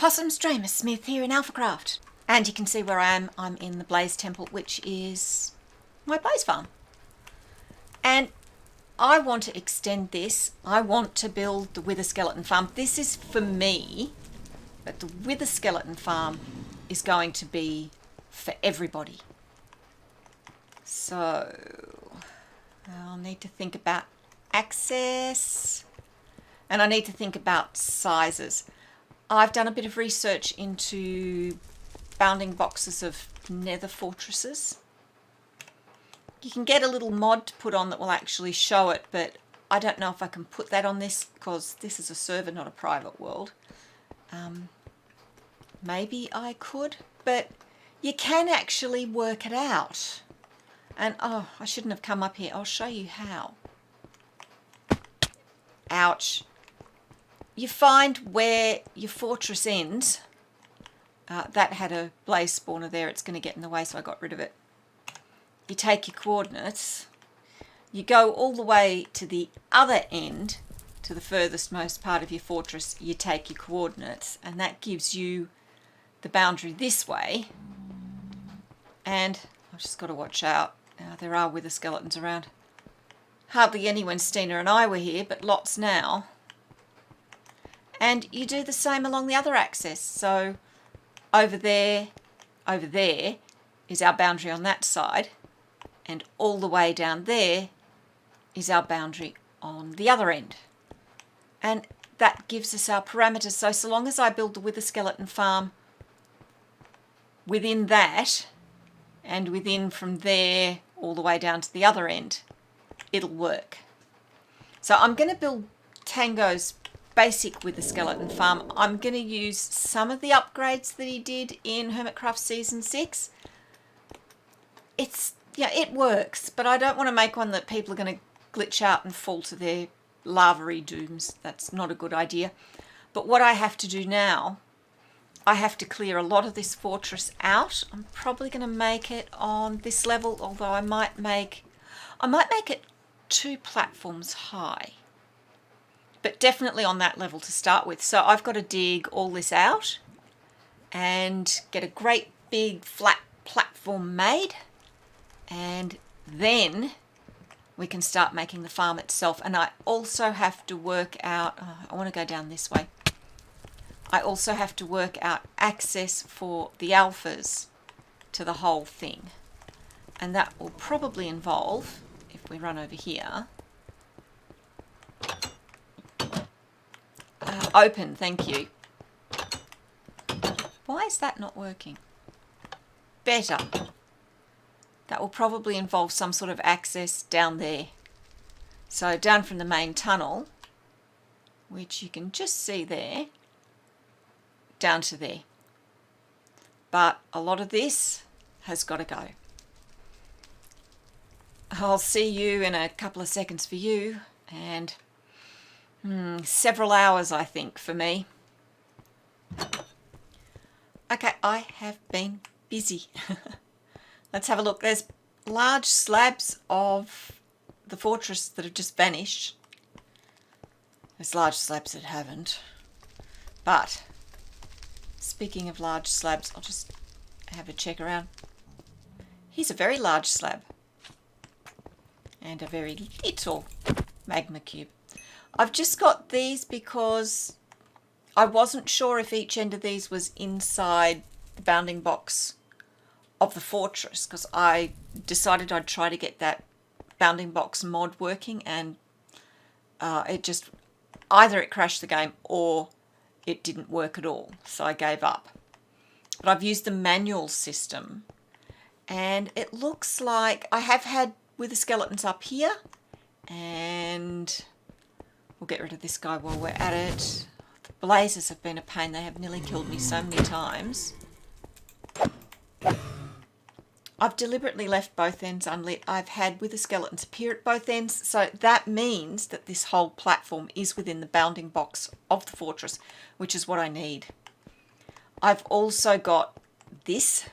Possum's Dreymasmith here in AlphaCraft. And you can see where I am. I'm in the Blaze Temple, which is my Blaze Farm. And I want to extend this. I want to build the Wither Skeleton Farm. This is for me, but the Wither Skeleton Farm is going to be for everybody. So I'll need to think about access, and I need to think about sizes. I've done a bit of research into bounding boxes of nether fortresses. You can get a little mod to put on that will actually show it, but I don't know if I can put that on this because this is a server, not a private world. Maybe I could, but you can actually work it out. And oh, I shouldn't have come up here. I'll show you how. Ouch. You find where your fortress ends. That had a blaze spawner there. It's going to get in the way, so I got rid of it. You take your coordinates. You go all the way to the other end, to the furthest most part of your fortress. You take your coordinates, and that gives you the boundary this way. And I've just got to watch out. There are wither skeletons around. Hardly any when Stina and I were here, but lots now. And you do the same along the other axis. So over there is our boundary on that side, and all the way down there is our boundary on the other end. And that gives us our parameters. So long as I build the Wither Skeleton Farm within that, and within from there all the way down to the other end, it'll work. So I'm going to build Tango's basic Wither Skeleton Farm. I'm going to use some of the upgrades that he did in Hermitcraft Season 6. It works, but I don't want to make one that people are going to glitch out and fall to their lava-y dooms. That's not a good idea. But what I have to do now, I have to clear a lot of this fortress out. I'm probably going to make it on this level, although I might make it 2 platforms high. But definitely on that level to start with. So I've got to dig all this out and get a great big flat platform made, and then we can start making the farm itself. And I also have to work out, I want to go down this way. I also have to work out access for the alphas to the whole thing. And that will probably involve, if we run over here, open, thank you. Why is that not working? Better. That will probably involve some sort of access down there. So down from the main tunnel, which you can just see there, down to there. But a lot of this has got to go. I'll see you in a couple of seconds for you, and several hours, I think, for me. Okay, I have been busy. Let's have a look. There's large slabs of the fortress that have just vanished. There's large slabs that haven't. But speaking of large slabs, I'll just have a check around. Here's a very large slab. And a very little magma cube. I've just got these because I wasn't sure if each end of these was inside the bounding box of the fortress, because I decided I'd try to get that bounding box mod working, and it just, either it crashed the game or it didn't work at all, so I gave up. But I've used the manual system, and it looks like I have had wither skeletons up here, and we'll get rid of this guy while we're at it. The blazes have been a pain. They have nearly killed me so many times. I've deliberately left both ends unlit. I've had wither skeletons appear at both ends, so that means that this whole platform is within the bounding box of the fortress, which is what I need. I've also got this.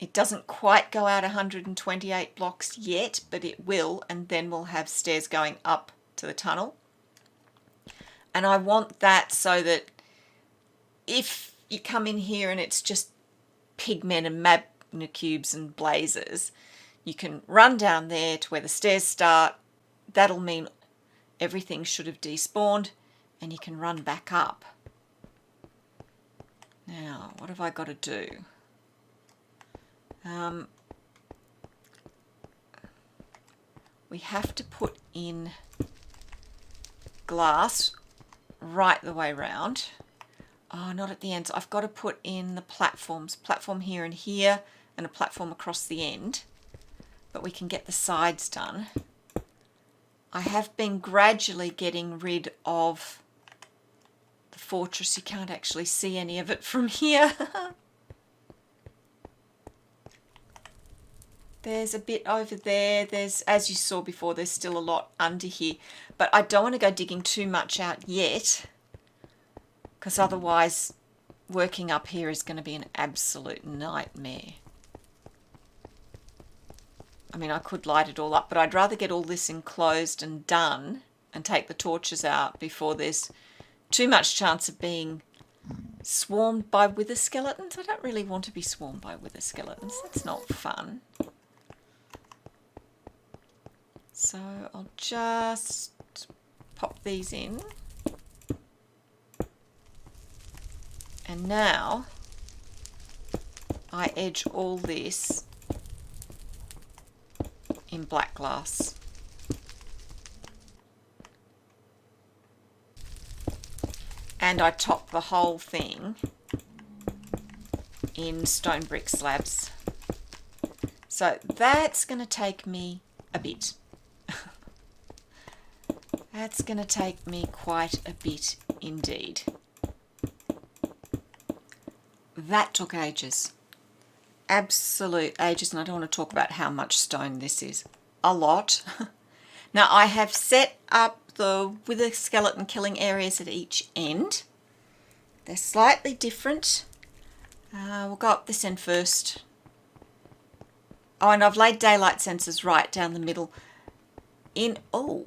It doesn't quite go out 128 blocks yet, but it will, and then we'll have stairs going up to the tunnel. And I want that so that if you come in here and it's just pigmen and magna cubes and blazes, you can run down there to where the stairs start. That'll mean everything should have despawned and you can run back up. Now, what have I got to do? We have to put in glass right the way round. Oh, not at the ends. I've got to put in the platforms. Platform here and here, and a platform across the end. But we can get the sides done. I have been gradually getting rid of the fortress. You can't actually see any of it from here. There's a bit over there. There's, as you saw before, there's still a lot under here. But I don't want to go digging too much out yet, because otherwise working up here is going to be an absolute nightmare. I mean, I could light it all up, but I'd rather get all this enclosed and done and take the torches out before there's too much chance of being swarmed by wither skeletons. I don't really want to be swarmed by wither skeletons. That's not fun. So I'll just pop these in. And now I edge all this in black glass. And I top the whole thing in stone brick slabs. So that's going to take me a bit. That's going to take me quite a bit indeed. That took ages. Absolute ages, and I don't want to talk about how much stone this is. A lot. Now I have set up the wither skeleton killing areas at each end. They're slightly different. We'll go up this end first. Oh, and I've laid daylight sensors right down the middle. Oh,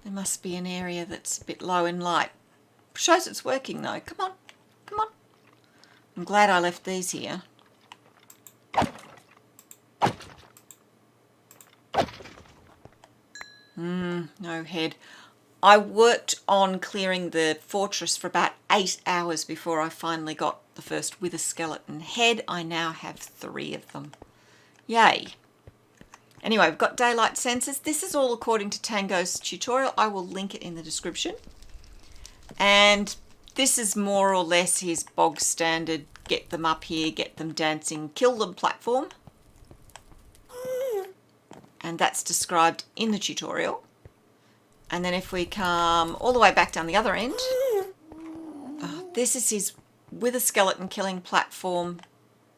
there must be an area that's a bit low in light. Shows it's working though. Come on, come on. I'm glad I left these here. No head. I worked on clearing the fortress for about 8 hours before I finally got the first wither skeleton head. I now have 3 of them. Yay. Anyway, we've got daylight sensors. This is all according to Tango's tutorial. I will link it in the description. And this is more or less his bog standard, get them up here, get them dancing, kill them platform. And that's described in the tutorial. And then if we come all the way back down the other end, this is his wither skeleton killing platform,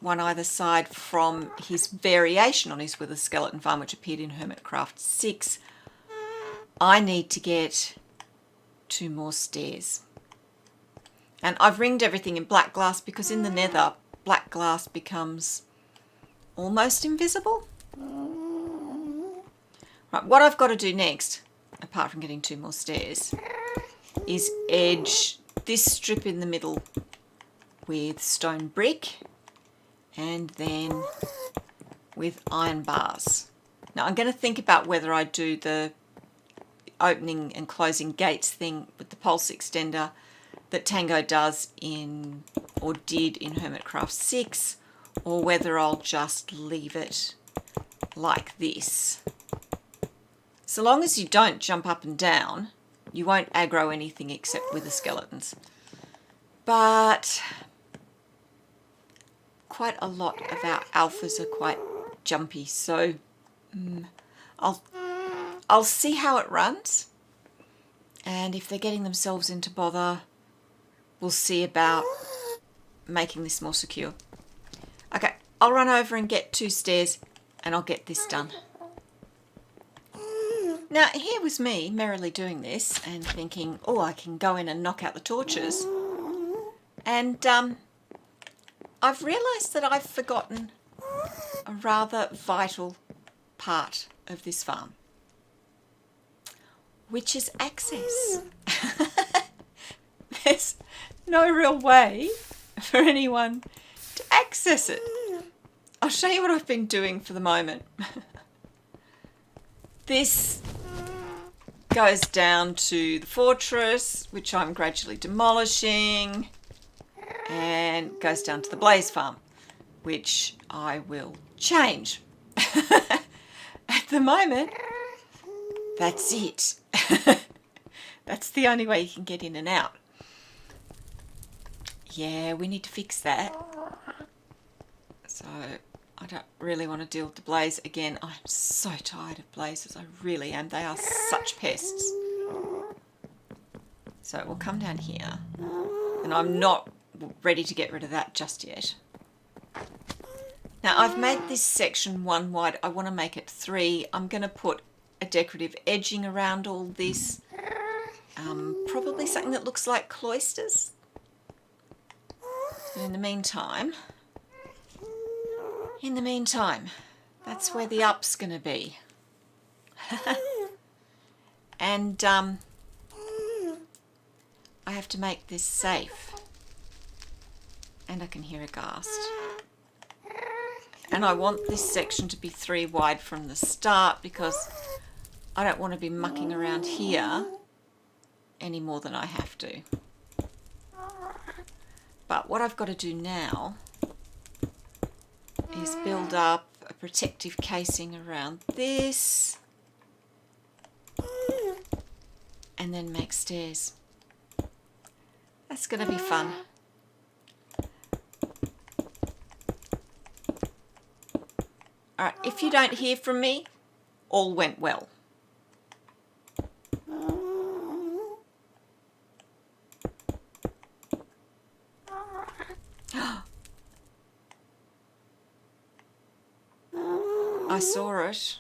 one either side from his variation on his wither skeleton farm, which appeared in Hermitcraft 6. I need to get 2 more stairs. And I've ringed everything in black glass because in the nether, black glass becomes almost invisible. Right, what I've got to do next, apart from getting 2 more stairs, is edge this strip in the middle with stone brick and then with iron bars. Now I'm going to think about whether I do the opening and closing gates thing with the pulse extender that Tango does in, or did in Hermitcraft 6, or whether I'll just leave it like this. So long as you don't jump up and down, you won't aggro anything except with the skeletons. But quite a lot of our alphas are quite jumpy, so I'll see how it runs. And if they're getting themselves into bother, we'll see about making this more secure. Okay, I'll run over and get 2 stairs and I'll get this done. Now, here was me merrily doing this and thinking, oh, I can go in and knock out the torches. And I've realised that I've forgotten a rather vital part of this farm, which is access. no real way for anyone to access it. I'll show you what I've been doing for the moment. This goes down to the fortress, which I'm gradually demolishing, and goes down to the blaze farm, which I will change. At the moment, that's it. That's the only way you can get in and out. Yeah, we need to fix that. So I don't really want to deal with the blaze again. I'm so tired of blazes. I really am. They are such pests. So we'll come down here. And I'm not ready to get rid of that just yet. Now I've made this section 1 wide. I want to make it 3. I'm going to put a decorative edging around all this. Probably something that looks like cloisters. And in the meantime, that's where the up's going to be. And I have to make this safe. And I can hear a ghast. And I want this section to be 3 wide from the start because I don't want to be mucking around here any more than I have to. But what I've got to do now is build up a protective casing around this and then make stairs. That's going to be fun. Alright, if you don't hear from me, all went well. I saw it.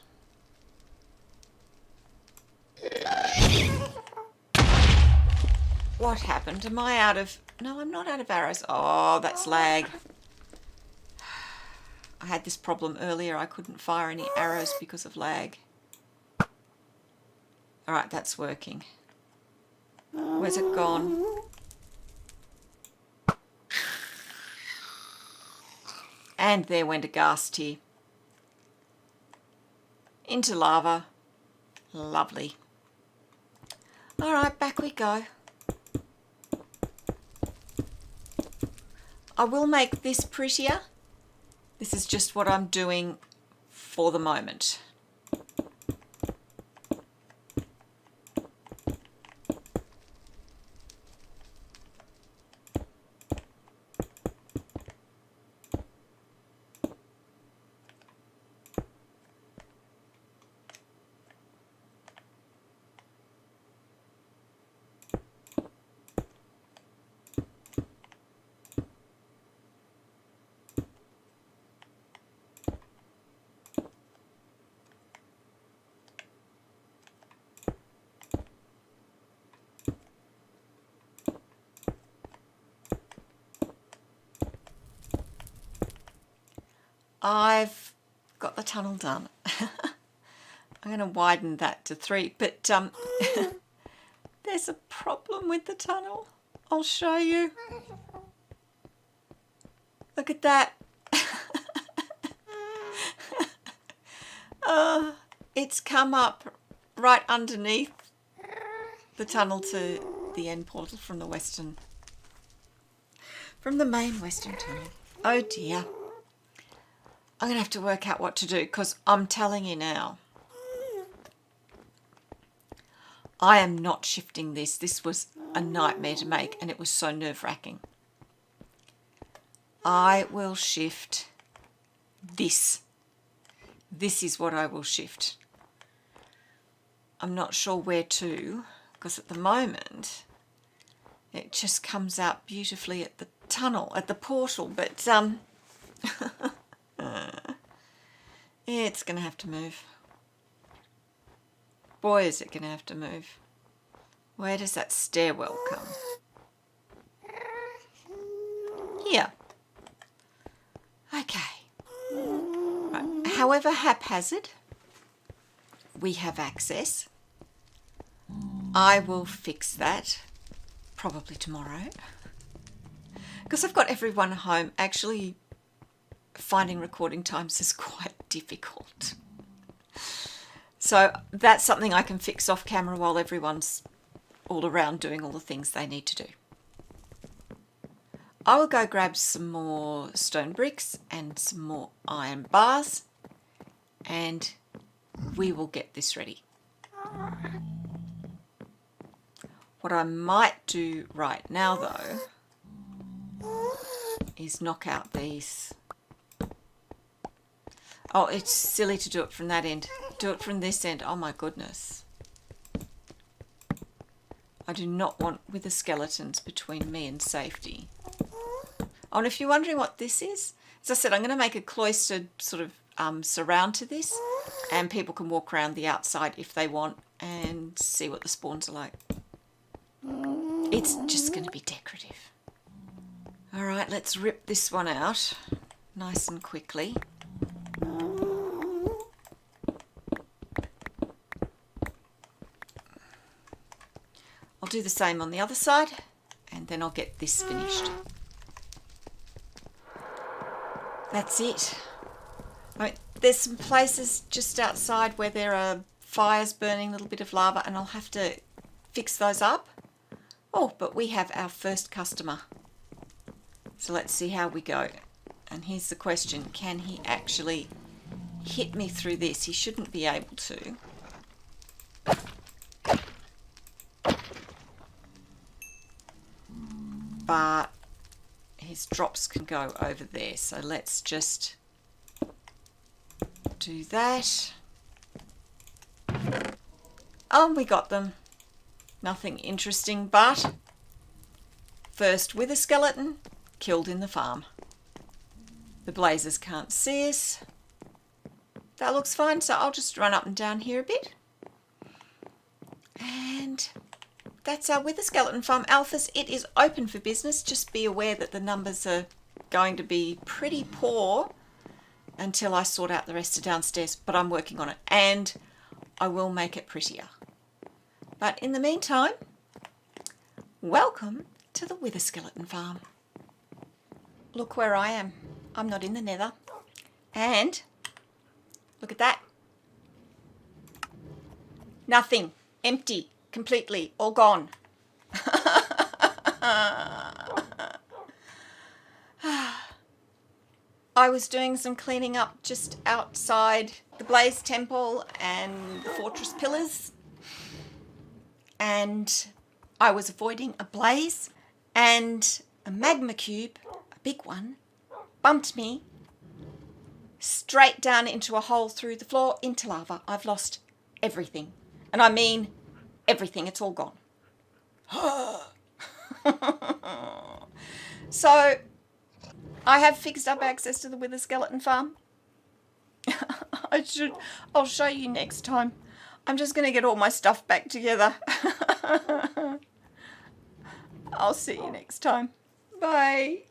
What happened? Am I out of... No, I'm not out of arrows. Oh, that's lag. I had this problem earlier. I couldn't fire any arrows because of lag. Alright, that's working. Where's it gone? And there went a ghast tear. Into lava. Lovely. Alright, back we go. I will make this prettier. This is just what I'm doing for the moment. I've got the tunnel done. I'm going to widen that to 3, but there's a problem with the tunnel. I'll show you. Look at that. It's come up right underneath the tunnel to the end portal from the main western tunnel. Oh dear. I'm going to have to work out what to do because I'm telling you now, I am not shifting this. This was a nightmare to make and it was so nerve-wracking. I will shift this. This is what I will shift. I'm not sure where to because at the moment it just comes out beautifully at the tunnel, at the portal, but it's going to have to move. Boy, is it going to have to move. Where does that stairwell come? Here. Okay. Right. However haphazard we have access, I will fix that probably tomorrow. Because I've got everyone home, actually finding recording times is quite difficult. So that's something I can fix off camera while everyone's all around doing all the things they need to do. I will go grab some more stone bricks and some more iron bars, and we will get this ready. What I might do right now though is knock out these. Oh, it's silly to do it from that end. Do it from this end. Oh my goodness. I do not want wither skeletons between me and safety. Oh, and if you're wondering what this is, as I said, I'm going to make a cloistered sort of surround to this, and people can walk around the outside if they want and see what the spawns are like. It's just going to be decorative. All right, let's rip this one out nice and quickly. I'll do the same on the other side, and then I'll get this finished. That's it. There's some places just outside where there are fires burning, a little bit of lava, and I'll have to fix those up. Oh, but we have our first customer. So let's see how we go. And here's the question, can he actually hit me through this? He shouldn't be able to. But his drops can go over there, so let's just do that. Oh, we got them. Nothing interesting, but first wither skeleton killed in the farm. The blazers can't see us. That looks fine, so I'll just run up and down here a bit. And that's our wither skeleton farm. Alphas, it is open for business. Just be aware that the numbers are going to be pretty poor until I sort out the rest of downstairs, but I'm working on it, and I will make it prettier. But in the meantime, welcome to the wither skeleton farm. Look where I am. I'm not in the nether. And look at that. Nothing. Empty. Completely. All gone. I was doing some cleaning up just outside the Blaze Temple and the fortress pillars. And I was avoiding a blaze, and a magma cube, a big one, bumped me straight down into a hole through the floor into lava. I've lost everything. And I mean everything. It's all gone. So I have fixed up access to the wither skeleton farm. I'll show you next time. I'm just going to get all my stuff back together. I'll see you next time. Bye.